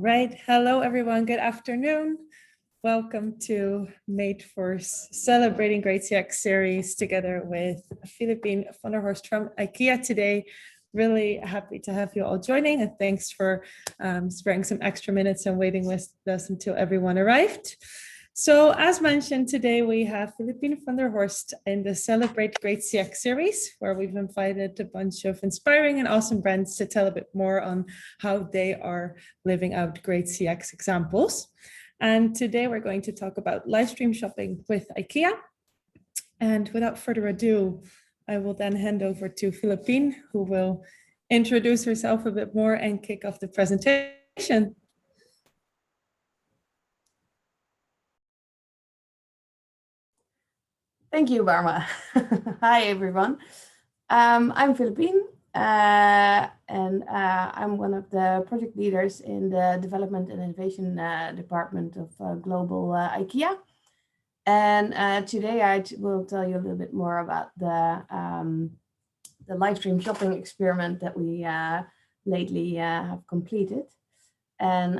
right. Hello, everyone. Good afternoon. Welcome to Made for Celebrating Great CX series together with Philipine Vanderhorst from IKEA today. Really happy to have you all joining, and thanks for sparing some extra minutes and waiting with us until everyone arrived. So as mentioned, today we have Philipine Vanderhorst in the Celebrate Great CX series, where we've invited a bunch of inspiring and awesome brands to tell a bit more on how they are living out great CX examples. And today we're going to talk about live stream shopping with IKEA. And without further ado, I will then hand over to Philippine, who will introduce herself a bit more and kick off the presentation. Thank you, Barma. Hi, everyone. I'm Philippine, and I'm one of the project leaders in the Development and Innovation Department of Global IKEA. And today I will tell you a little bit more about the live stream shopping experiment that we lately have completed and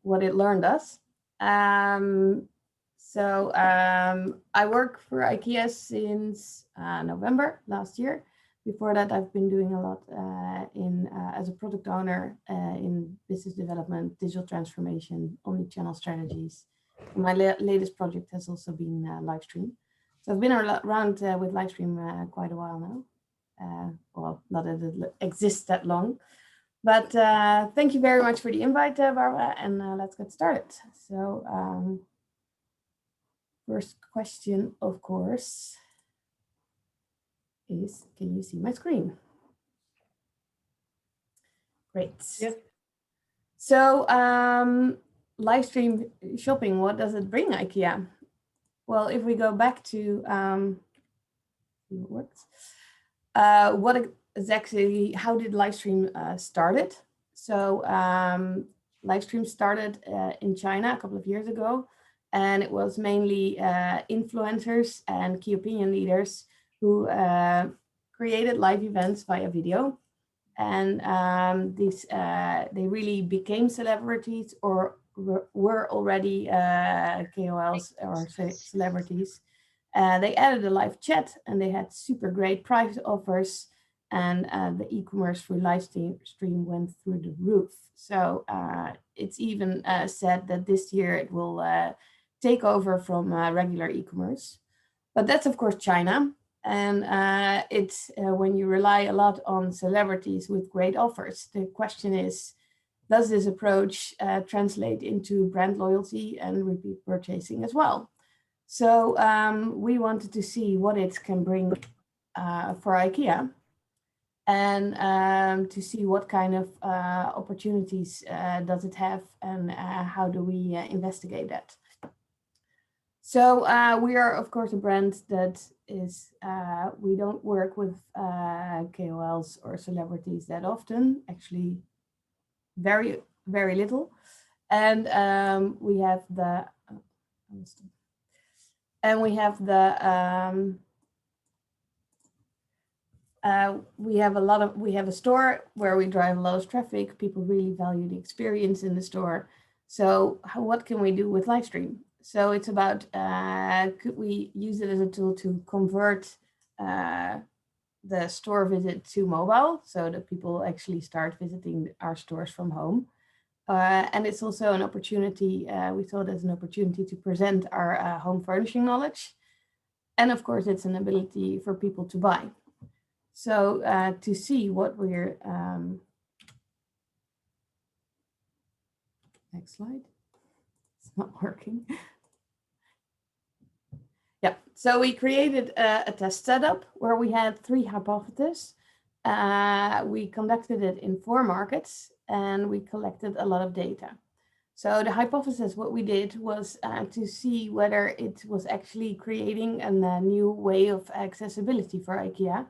what it learned us. So I work for IKEA since November last year. Before that, I've been doing a lot as a product owner in business development, digital transformation, omnichannel strategies. My latest project has also been Livestream. So I've been around with Livestream quite a while now. Well, not that it exists that long. But thank you very much for the invite, Barbara, and let's get started. So first question, of course, is, can you see my screen? Great. Yep. So live stream shopping, what does it bring IKEA? Well, if we go back to what exactly, how did live stream started? So live stream started in China a couple of years ago. And it was mainly influencers and key opinion leaders who created live events via video. And they really became celebrities or were already KOLs or celebrities. They added a live chat and they had super great price offers. And the e-commerce through live stream went through the roof. So it's even said that this year it will take over from regular e-commerce. But that's, of course, China. And it's when you rely a lot on celebrities with great offers, the question is, does this approach translate into brand loyalty and repeat purchasing as well? So we wanted to see what it can bring for IKEA and to see what kind of opportunities does it have and how do we investigate that. So we are, of course, a brand that is, we don't work with KOLs or celebrities that often, actually very, very little. And we have the, we have a store where we drive a lot of traffic. People really value the experience in the store. So what can we do with Livestream? So it's about, could we use it as a tool to convert the store visit to mobile so that people actually start visiting our stores from home. And it's also an opportunity, we saw it as an opportunity to present our home furnishing knowledge. And of course, it's an ability for people to buy. So to see what we're, next slide. It's not working. Yeah, so we created a test setup where we had 3 hypotheses. We conducted it in 4 markets and we collected a lot of data. So the hypothesis, what we did was to see whether it was actually creating a new way of accessibility for IKEA,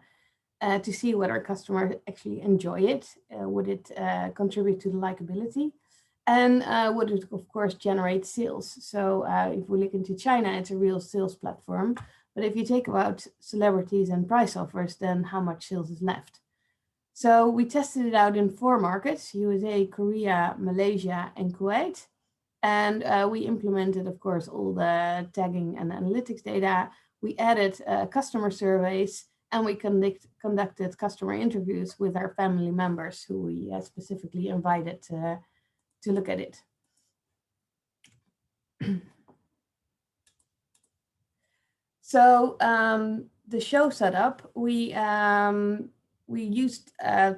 to see whether customers actually enjoy it, would it contribute to the likability, and would it, of course, generate sales. So if we look into China, it's a real sales platform. But if you take about celebrities and price offers, then how much sales is left? So we tested it out in 4 markets: USA, Korea, Malaysia, and Kuwait. And we implemented, of course, all the tagging and analytics data. We added customer surveys, and we conducted customer interviews with our family members who we specifically invited to look at it. So the show setup, we used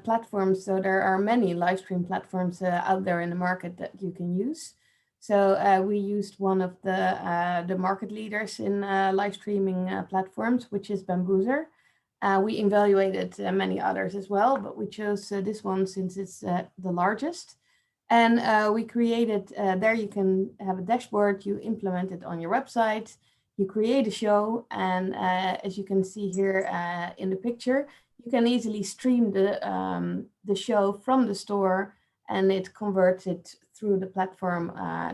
platforms. So there are many live stream platforms out there in the market that you can use. So we used one of the market leaders in live streaming platforms, which is Bamboozer. We evaluated many others as well, but we chose this one since it's the largest. And we created, there you can have a dashboard, you implement it on your website, you create a show, and as you can see here in the picture, you can easily stream the show from the store, and it converts it through the platform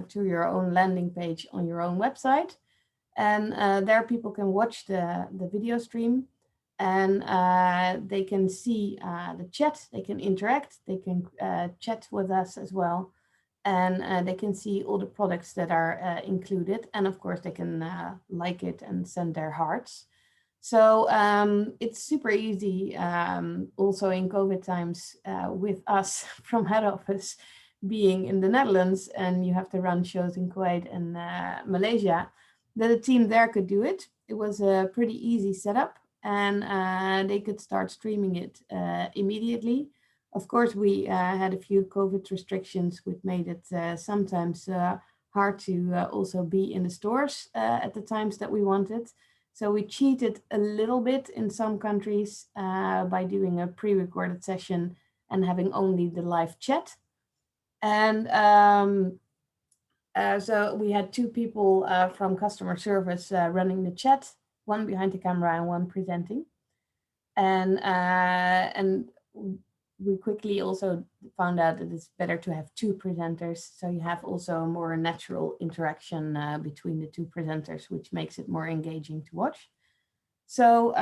to your own landing page on your own website. And there people can watch the video stream, and they can see the chat, they can interact, they can chat with us as well. And they can see all the products that are included. And of course, they can like it and send their hearts. So it's super easy, also in COVID times, with us from head office being in the Netherlands, and you have to run shows in Kuwait and Malaysia, that the team there could do it. It was a pretty easy setup, and they could start streaming it immediately. Of course, we had a few COVID restrictions, which made it sometimes hard to also be in the stores at the times that we wanted. So we cheated a little bit in some countries by doing a pre-recorded session and having only the live chat. And so we had 2 people from customer service running the chat, one behind the camera and one presenting. And we quickly also found out that it's better to have 2 presenters. So you have also a more natural interaction between the 2 presenters, which makes it more engaging to watch. So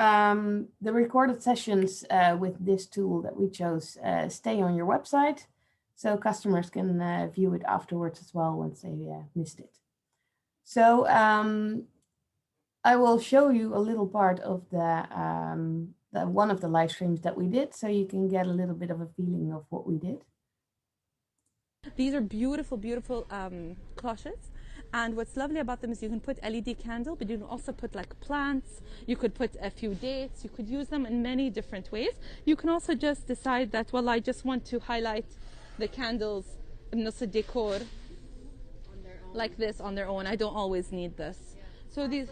the recorded sessions with this tool that we chose stay on your website. So customers can view it afterwards as well once they missed it. So I will show you a little part of the one of the live streams that we did, so you can get a little bit of a feeling of what we did. These are beautiful, beautiful cloches. And what's lovely about them is you can put LED candle, but you can also put like plants. You could put a few dates. You could use them in many different ways. You can also just decide that, well, I just want to highlight the candles in the decor like this on their own. I don't always need this. Yeah. So these,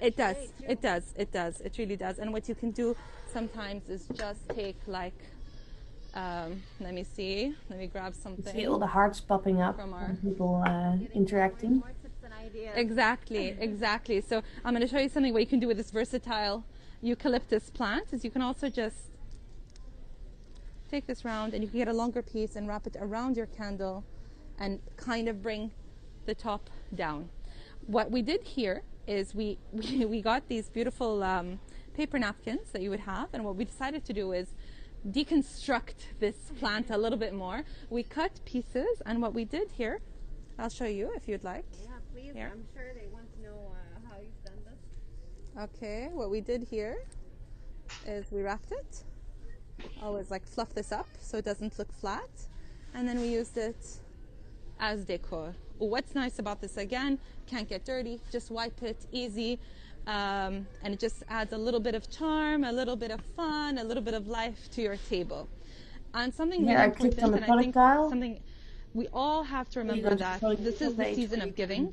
it does, it really does. And what you can do sometimes is just take like, let me grab something. See all the hearts popping up from people interacting. Exactly. So I'm going to show you something what you can do with this versatile eucalyptus plant. Is you can also just take this round and you can get a longer piece and wrap it around your candle and kind of bring the top down. What we did here is we got these beautiful paper napkins that you would have, and what we decided to do is deconstruct this plant a little bit more. We cut pieces, and what we did here, I'll show you if you'd like. Yeah, please. Here. I'm sure they want to know how you've done this. Okay, what we did here is we wrapped it. Always like fluff this up so it doesn't look flat, and then we used it as decor. What's nice about this, again, can't get dirty, just wipe it, easy, and it just adds a little bit of charm, a little bit of fun, a little bit of life to your table. And something really important, and I think something we all have to remember, that this is the season of giving.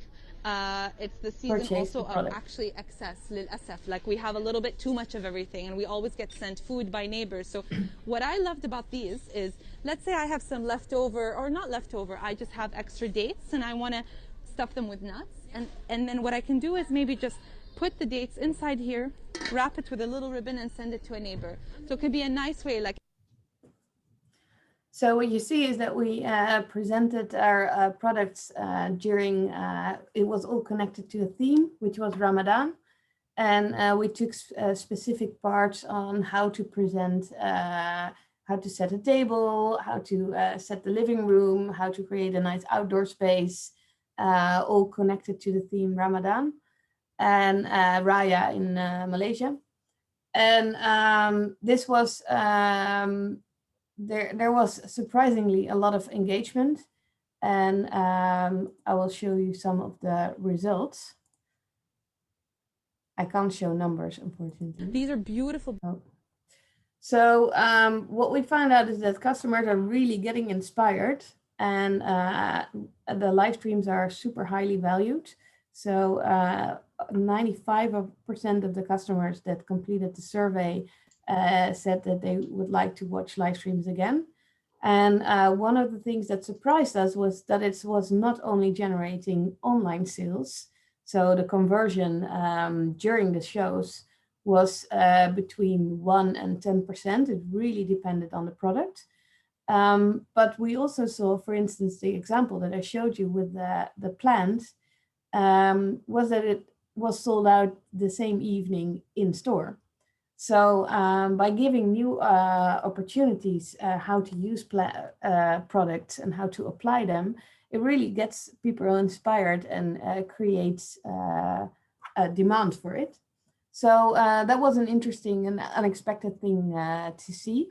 It's the season also of actually excess, للأسف. Like we have a little bit too much of everything, and we always get sent food by neighbors. So what I loved about these is, let's say I have some leftover, or not leftover, I just have extra dates and I want to stuff them with nuts. And then what I can do is maybe just put the dates inside here, wrap it with a little ribbon and send it to a neighbor. So it could be a nice way, like. So what you see is that we presented our products during, it was all connected to a theme, which was Ramadan. And we took specific parts on how to present, how to set a table, how to set the living room, how to create a nice outdoor space, all connected to the theme Ramadan and Raya in Malaysia. And this was, there was surprisingly a lot of engagement. And I will show you some of the results. I can't show numbers, unfortunately. These are beautiful. Oh. So what we found out is that customers are really getting inspired, and the live streams are super highly valued. So 95% of the customers that completed the survey said that they would like to watch live streams again. And one of the things that surprised us was that it was not only generating online sales, so the conversion during the shows was between 1 and 10%. It really depended on the product. But we also saw, for instance, the example that I showed you with the plant was that it was sold out the same evening in store. So by giving new opportunities how to use products and how to apply them, it really gets people inspired and creates a demand for it. So that was an interesting and unexpected thing to see.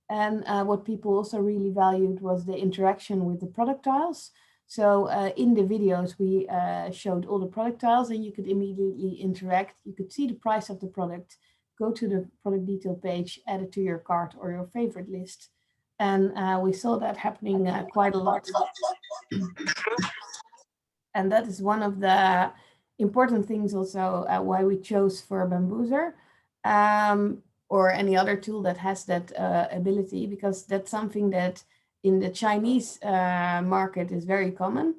And what people also really valued was the interaction with the product tiles. So in the videos, we showed all the product tiles and you could immediately interact. You could see the price of the product, go to the product detail page, add it to your cart or your favorite list. And we saw that happening quite a lot. And that is one of the important things also why we chose for Bamboozer or any other tool that has that ability, because that's something that in the Chinese market is very common,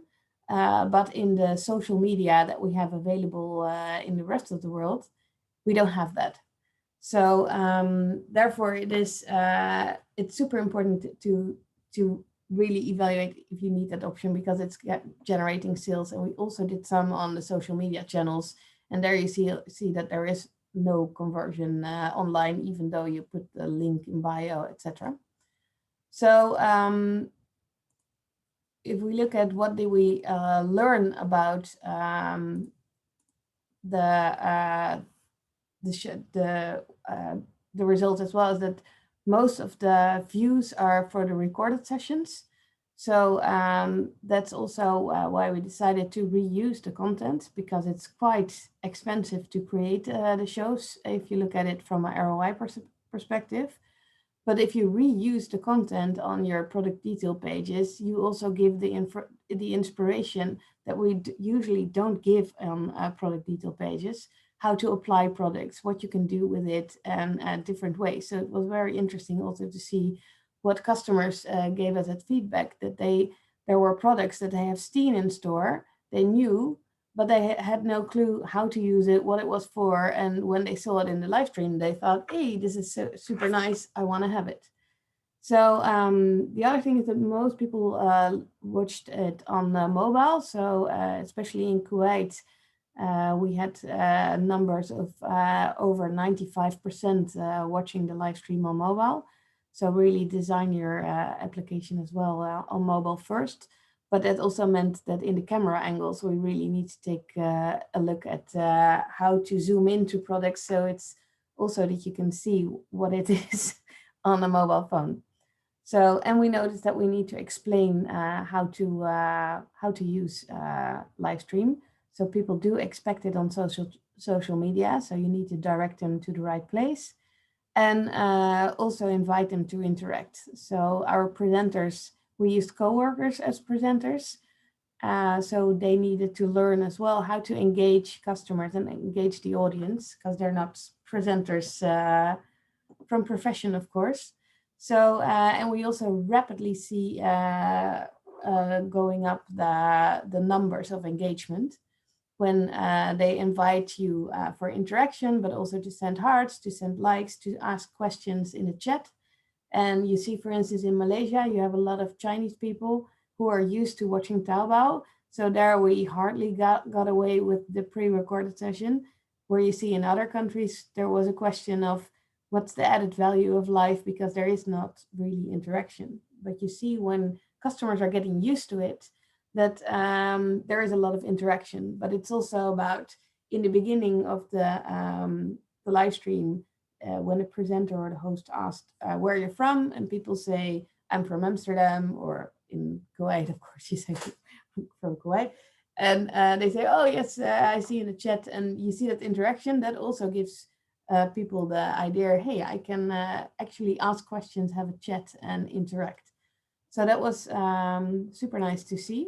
but in the social media that we have available in the rest of the world, we don't have that. So therefore it is it's super important to really evaluate if you need that option, because it's generating sales. And we also did some on the social media channels, and there you see that there is no conversion online, even though you put the link in bio, etc. So if we look at what did we learn about the results as well, is that most of the views are for the recorded sessions. So that's also why we decided to reuse the content, because it's quite expensive to create the shows if you look at it from an ROI perspective. But if you reuse the content on your product detail pages, you also give the inspiration that we usually don't give on product detail pages, how to apply products, what you can do with it, and different ways. So it was very interesting also to see what customers gave us as feedback, that there were products that they have seen in store, they knew, but they had no clue how to use it, what it was for. And when they saw it in the live stream, they thought, hey, this is so super nice, I want to have it. So the other thing is that most people watched it on mobile. So especially in Kuwait, we had numbers of over 95% watching the live stream on mobile. So really design your application as well on mobile first. But that also meant that in the camera angles, we really need to take a look at how to zoom into products. So it's also that you can see what it is on a mobile phone. So, and we noticed that we need to explain how to use live stream. So people do expect it on social media. So you need to direct them to the right place, and also invite them to interact. So our presenters, we used co-workers as presenters. So they needed to learn as well how to engage customers and engage the audience, because they're not presenters from profession, of course. So, and we also rapidly see going up the numbers of engagement when they invite you for interaction, but also to send hearts, to send likes, to ask questions in the chat. And you see, for instance, in Malaysia, you have a lot of Chinese people who are used to watching Taobao. So there we hardly got away with the pre-recorded session, where you see in other countries, there was a question of, what's the added value of live, because there is not really interaction. But you see when customers are getting used to it, that there is a lot of interaction. But it's also about, in the beginning of the live stream, when the presenter or the host asked where you're from, and people say, I'm from Amsterdam, or in Kuwait, of course, you say from Kuwait. And they say, oh, yes, I see in the chat. And you see that interaction, that also gives people the idea, hey, I can actually ask questions, have a chat, and interact. So that was super nice to see.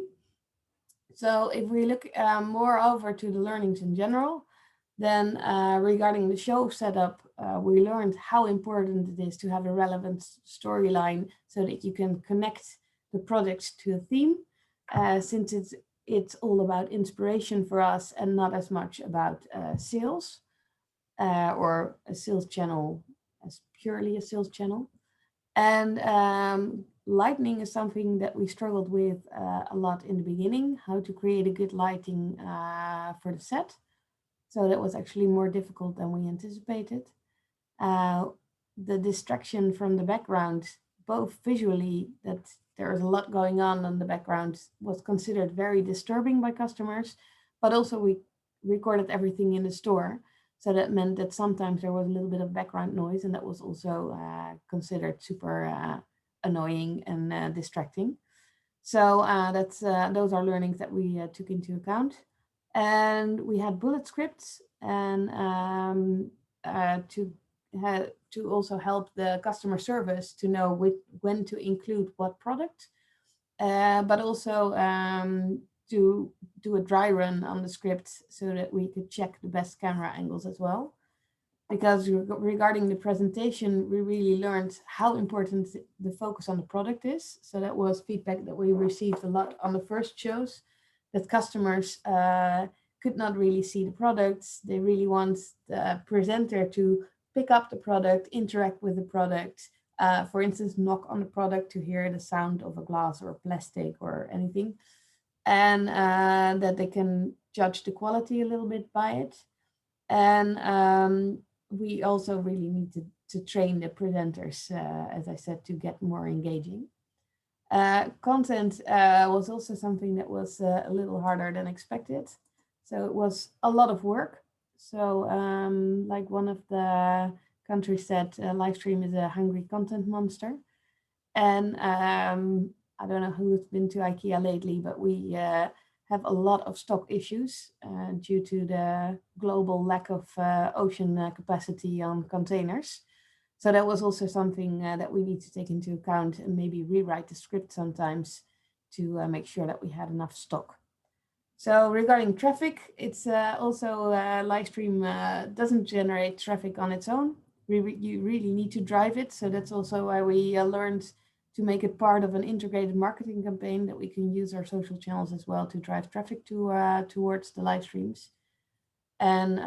So if we look more over to the learnings in general, then regarding the show setup, we learned how important it is to have a relevant storyline so that you can connect the products to a theme, since it's all about inspiration for us and not as much about sales or a sales channel as purely a sales channel. And lighting is something that we struggled with a lot in the beginning, how to create a good lighting for the set. So that was actually more difficult than we anticipated. The distraction from the background, both visually, that there is a lot going on in the background, was considered very disturbing by customers, but also we recorded everything in the store. So that meant that sometimes there was a little bit of background noise, and that was also considered super annoying and distracting. So those are learnings that we took into account. And we had bullet scripts, and to also help the customer service to know when to include what product, but also to do a dry run on the script so that we could check the best camera angles as well. Because regarding the presentation, we really learned how important the focus on the product is. So that was feedback that we received a lot on the first shows, that customers could not really see the products. They really want the presenter to pick up the product, interact with the product, for instance, knock on the product to hear the sound of a glass or plastic or anything, and that they can judge the quality a little bit by it. And we also really need to train the presenters, as I said, to get more engaging. Content was also something that was a little harder than expected. So it was a lot of work. So like one of the countries said, Livestream is a hungry content monster. And I don't know who's been to IKEA lately, but we have a lot of stock issues due to the global lack of ocean capacity on containers. So that was also something that we need to take into account and maybe rewrite the script sometimes to make sure that we had enough stock. So regarding traffic, it's also Livestream doesn't generate traffic on its own. You really need to drive it. So that's also why we learned to make it part of an integrated marketing campaign, that we can use our social channels as well to drive traffic towards the live streams. And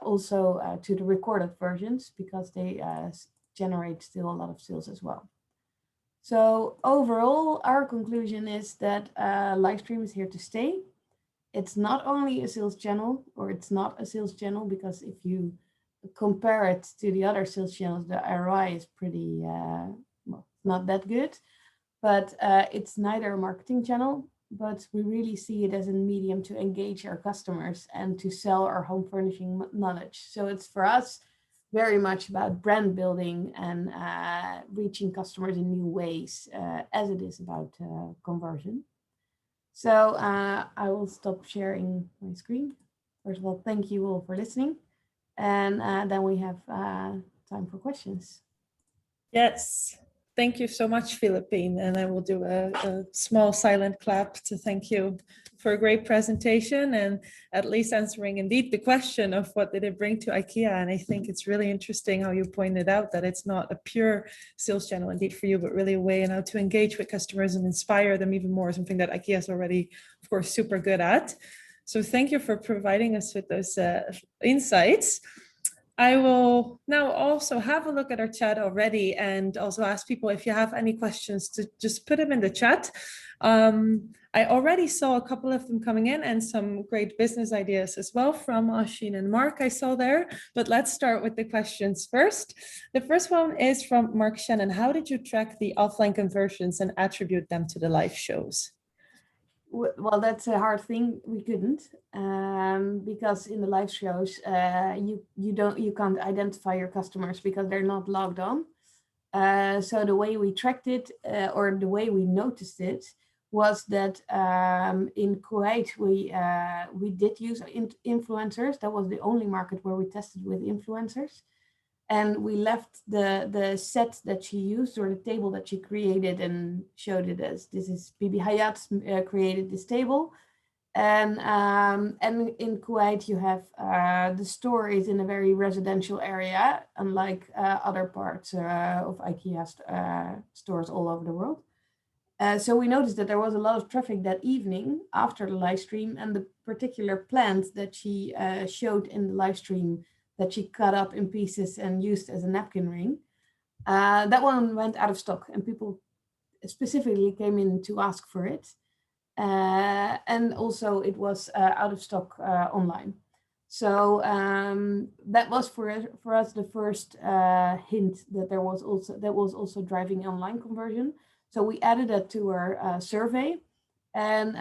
also to the recorded versions, because they generate still a lot of sales as well. So overall, our conclusion is that Livestream is here to stay. It's not only a sales channel, or it's not a sales channel, because if you compare it to the other sales channels, the ROI is pretty, well, not that good, but it's neither a marketing channel, but we really see it as a medium to engage our customers and to sell our home furnishing knowledge. So it's for us very much about brand building and reaching customers in new ways, as it is about conversion. So I will stop sharing my screen. First of all, thank you all for listening. And then we have time for questions. Yes. Thank you so much, Philippine. And I will do a small silent clap to thank you for a great presentation, and at least answering indeed the question of what did it bring to IKEA. And I think it's really interesting how you pointed out that it's not a pure sales channel indeed for you, but really a way in how to engage with customers and inspire them even more, something that IKEA is already, of course, super good at. So thank you for providing us with those insights. I will now also have a look at our chat already, and also ask people if you have any questions to just put them in the chat. I already saw a couple of them coming in and some great business ideas as well from Oshin and Mark I saw there. But let's start with the questions first. The first one is from Mark Shannon. How did you track the offline conversions and attribute them to the live shows? Well, that's a hard thing. We couldn't because in the live shows, you can't identify your customers because they're not logged on. So the way we tracked it, or the way we noticed it, was that in Kuwait we did use influencers. That was the only market where we tested with influencers. And we left the set that she used, or the table that she created, and showed it as, this is Bibi Hayat created this table. And in Kuwait, you have the store is in a very residential area, unlike other parts of IKEA stores all over the world. So we noticed that there was a lot of traffic that evening after the live stream, and the particular plant that she showed in the live stream that she cut up in pieces and used as a napkin ring, that one went out of stock, and people specifically came in to ask for it. And also it was out of stock online. So that was for us the first hint that that was also driving online conversion. So we added that to our survey. And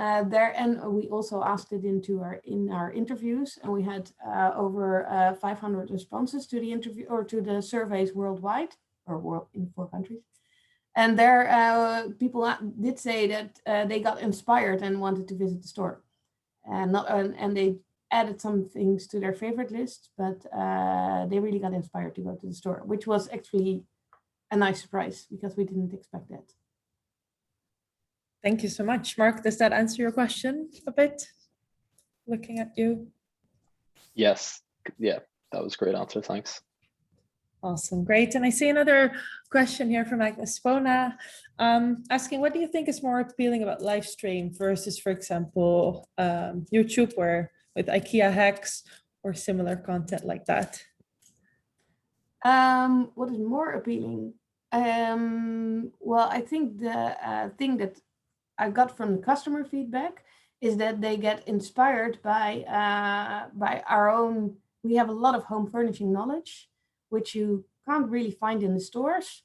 we also asked it in our interviews, and we had over 500 responses to the interview, or to the surveys worldwide, or in 4 countries. And there, people did say that they got inspired and wanted to visit the store, and they added some things to their favorite list, but they really got inspired to go to the store, which was actually a nice surprise because we didn't expect that. Thank you so much. Mark, does that answer your question a bit? Looking at you. Yes. Yeah, that was a great answer. Thanks. Awesome. Great. And I see another question here from Agnes Spona, asking, what do you think is more appealing about live stream versus, for example, YouTube, where with IKEA hacks or similar content like that? What is more appealing? Well, I think the thing that I got from the customer feedback is that they get inspired by our own. We have a lot of home furnishing knowledge, which you can't really find in the stores.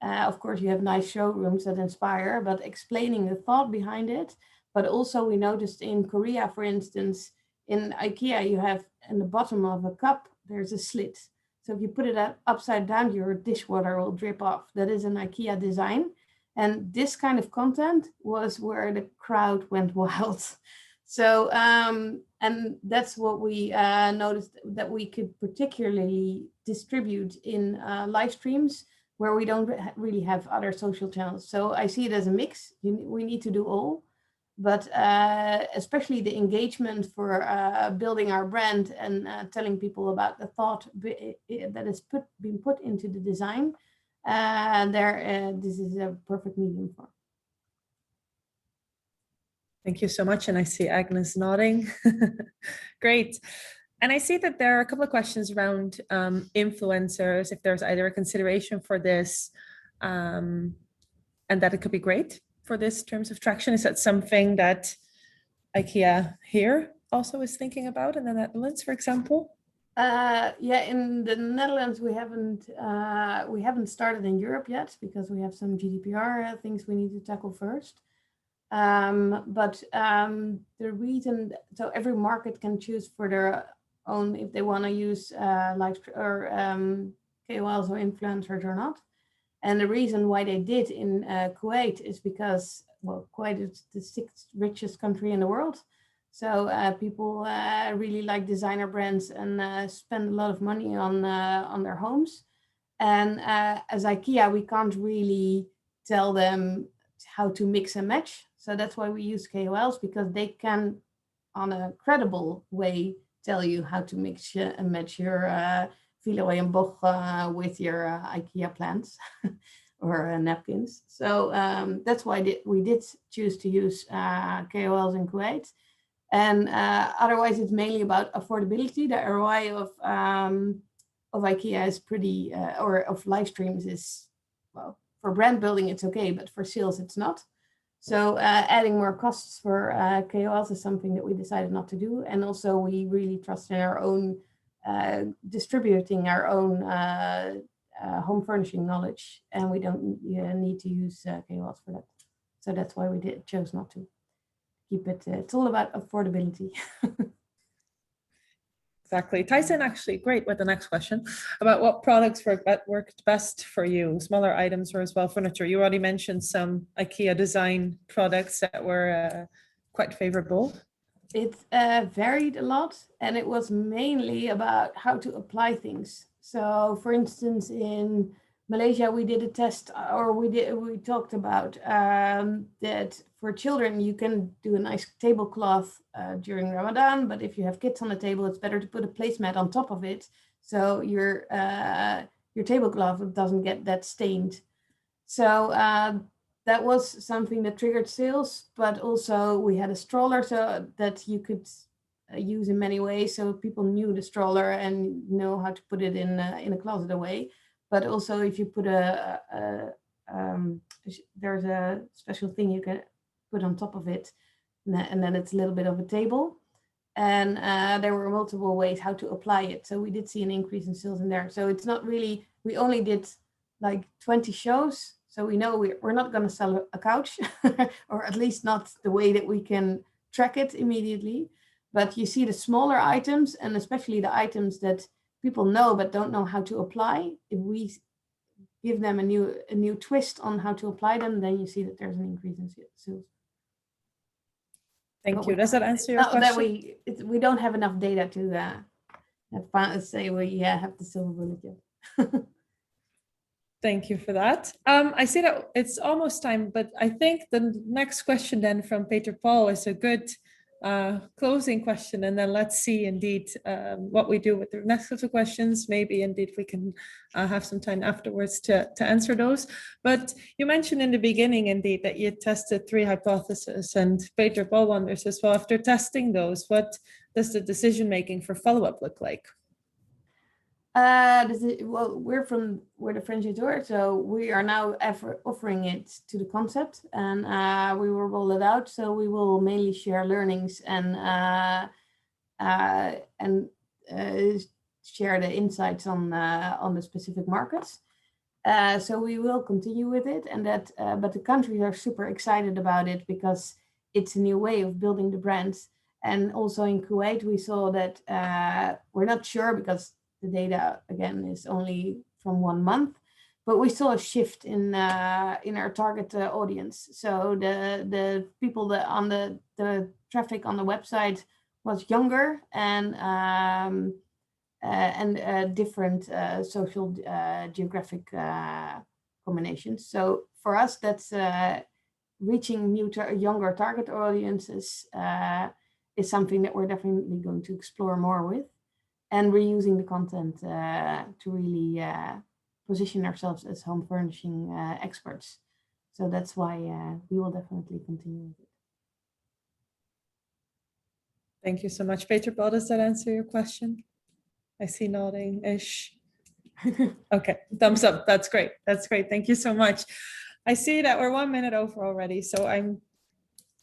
Of course, you have nice showrooms that inspire, but explaining the thought behind it. But also we noticed in Korea, for instance, in IKEA, you have in the bottom of a cup, there's a slit. So if you put it upside down, your dishwater will drip off. That is an IKEA design. And this kind of content was where the crowd went wild. So, and that's what we noticed that we could particularly distribute in live streams where we don't really have other social channels. So I see it as a mix. We need to do all, but especially the engagement for building our brand and telling people about the thought that is being put into the design. This is a perfect medium for. Thank you so much. And I see Agnes nodding. Great. And I see that there are a couple of questions around influencers, if there's either a consideration for this and that it could be great for this terms of traction. Is that something that IKEA here also is thinking about in the Netherlands, for example? Yeah, in the Netherlands, we haven't started in Europe yet because we have some GDPR things we need to tackle first. But the reason, so every market can choose for their own if they want to use live or KOLs or influencers or not. And the reason why they did in Kuwait is because, well, Kuwait is the 6th richest country in the world. So people really like designer brands and spend a lot of money on their homes. And as IKEA, we can't really tell them how to mix and match. So that's why we use KOLs, because they can, on a credible way, tell you how to mix and match your Villeroy and Boch with your IKEA plants or napkins. So that's why we did choose to use KOLs in Kuwait. And otherwise, it's mainly about affordability. The ROI of IKEA is pretty, or of live streams is, well, for brand building, it's okay, but for sales, it's not. So adding more costs for KOLs is something that we decided not to do. And also we really trust in our own distributing our own home furnishing knowledge, and we don't need to use KOLs for that. So that's why we chose not to keep it. It's all about affordability. Exactly. Ties in actually great with the next question about what products worked best for you, smaller items or as well furniture. You already mentioned some IKEA design products that were quite favorable. It varied a lot, and it was mainly about how to apply things. So for instance, in Malaysia, we did a test, or we talked about that for children, you can do a nice tablecloth during Ramadan, but if you have kids on the table, it's better to put a placemat on top of it, so your tablecloth doesn't get that stained. So that was something that triggered sales, but also we had a stroller so that you could use in many ways. So people knew the stroller and know how to put it in a closet away. But also if you put there's a special thing you can put on top of it, and then it's a little bit of a table. And there were multiple ways how to apply it. So we did see an increase in sales in there. So it's not really, we only did like 20 shows. So we know we're not going to sell a couch, or at least not the way that we can track it immediately. But you see the smaller items, and especially the items that people know but don't know how to apply. If we give them a new twist on how to apply them, then you see that there's an increase in sales. Thank you. Does that answer your question? That we don't have enough data to say we have the silver bullet yet. Thank you for that. I see that it's almost time, but I think the next question then from Peter Paul is a good closing question, and then let's see indeed what we do with the next couple of questions. Maybe indeed we can have some time afterwards to answer those. But you mentioned in the beginning indeed that you tested 3 hypotheses, and Peter Paul wonders as well, after testing those, what does the decision making for follow-up look like? Well, we're the franchisor, so we are now offering it to the concept, and we will roll it out. So we will mainly share learnings and share the insights on the specific markets. So we will continue with it, and but the countries are super excited about it because it's a new way of building the brands. And also in Kuwait, we saw that we're not sure because the data again is only from 1 month, but we saw a shift in our target audience. So the people that on the traffic on the website was younger and different social geographic combinations. So for us, that's reaching younger target audiences is something that we're definitely going to explore more with. And we're using the content to really position ourselves as home furnishing experts. So that's why we will definitely continue with it. Thank you so much. Peter Paul, does that answer your question? I see nodding-ish. Okay, thumbs up. That's great. That's great. Thank you so much. I see that we're 1 minute over already, so I'm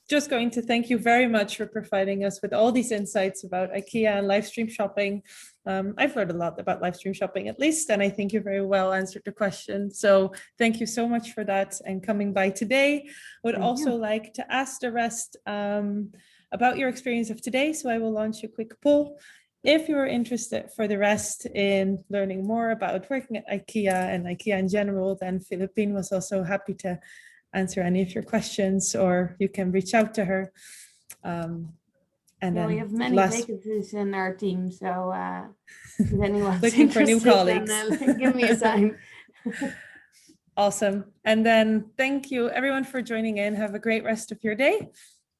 just going to thank you very much for providing us with all these insights about IKEA and live stream shopping. I've learned a lot about live stream shopping at least, and I think you very well answered the question. So thank you so much for that and coming by today. I would also like to ask the rest about your experience of today. So I will launch a quick poll. If you're interested for the rest in learning more about working at IKEA and IKEA in general, then Philippine was also happy to answer any of your questions, or you can reach out to her. And then we have many vacancies in our team, so if anyone's looking for new colleagues, give me a sign. Awesome. And then thank you everyone for joining in. Have a great rest of your day,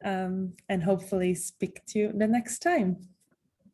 and hopefully speak to you the next time.